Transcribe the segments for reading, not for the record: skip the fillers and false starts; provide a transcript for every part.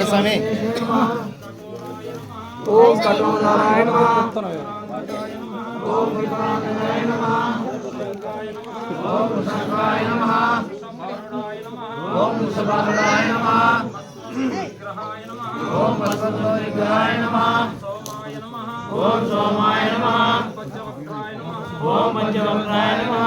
స్వామి ఓం కటో నారాయణ ఓం విద్వానాయ నమః ఓం శంకరాయ నమః ఓం సుబ్రహ్మణ్యాయ నమః ఓం వసంతోగ్రాయ నమః ఓం సోమాయ నమః ఓం పంచవక్రాయ నమః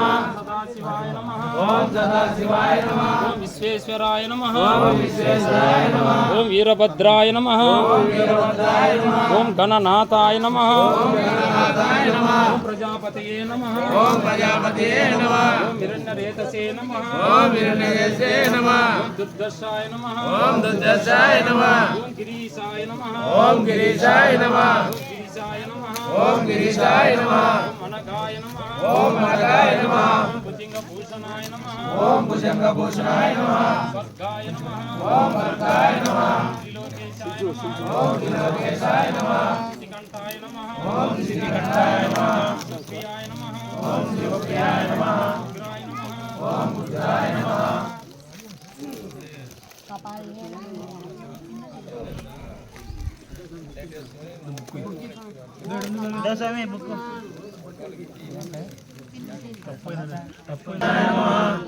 ఓం సదాశివాయ నమః ఓం విశ్వేశ్వరాయ నమః ఓం విశ్వేశ్వరాయ నమః ఓం వీరభద్రాయ నమః ఓం వీరభద్రాయ నమః ఓం గణనాథాయ నమః ఓం గణనాథాయ నమః ఓం ప్రజాపతయే నమః ఓం ప్రజాపతయే నమః ఓం హిరణ్యరేతసే నమః ఓం హిరణ్యకేశే నమః ఓం దుర్దర్శాయ నమః ఓం దుర్దర్శాయ నమః ఓం గిరీశాయ నమః ఓం గిరీశాయ నమః ఓం గిరీశాయ నమః ఓం గిరీశాయ నమః ఓం మనగాయ నమః ఓం మనగాయ నమః ఓం భుజంగభూషణాయ నమః ఓం భుజంగభూషణాయ నమః స్వర్గాయ నమః ఓం వర్గాయ నమః త్రిలోకేశాయ నమః ఓం త్రిలోకేశాయ నమః శ్రీకంఠాయ నమః ఓం శ్రీకంఠాయ నమః శివప్రియాయ నమః ఓం శివప్రియాయ నమః ఉగ్రాయ నమః ఓం రుద్రాయ నమః స్వామి బుక్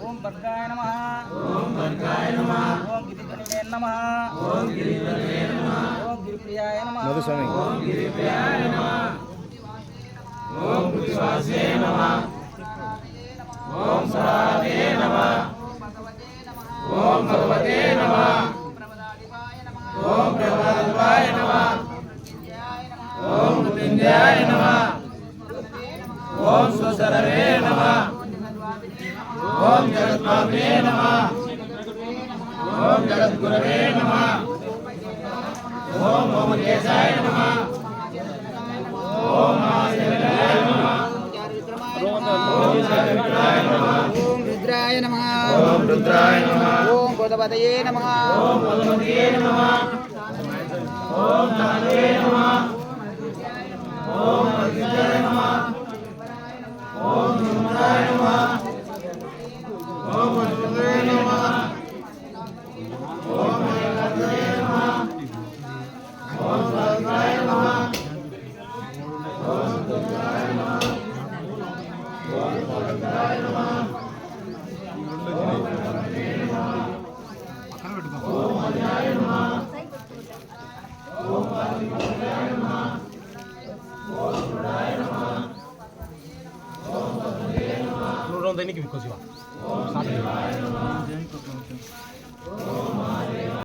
ఓం భద్రాయ నమః ఓం వర్గాయ నమః ఓం గిరిధరే నమః ఓం గిరిధరే నమః ఓం గిరిప్రియాయ నమః స్వామి ఓం గిరిప్రియాయ నమః ఓం విశ్వాసే నమః ఓం సరాదే నమః ఓం భగవతే నమః ఓం ప్రభావాయ నమః ఓం మృత్యుంజయాయ నమః ఓం స్వసరవే నమః ఓం జగద్మాతే నమః ఓం జగద్గురవే నమః ఓం ఓమకేశాయ నమః ఓం మహాశివాయ నమః ఓం రుద్రాయ నమః ఓం రుద్రాయ నమః ఓం గోదపతయే నమః ఓం భగవతే నమః ఓం నాదే నమః ఓం అగ్నిజయ నమః ఓం ధూమ్రాయ నమః ఓం అగ్నిజయ నమః ఓం అగ్నిజయ నమః ఓం సహస్రాయ నమః ఓం దుర్గాయ నమః ఓం పవిత్రాయ నమః ఓం గణపతే నమః ఓం అన్యాయ నమః ఓం పార్వతీపతయాయ నమః ఓం గుడాయ నమః ఓం పద్మజే నమః నూరు 90 కి వికోసివా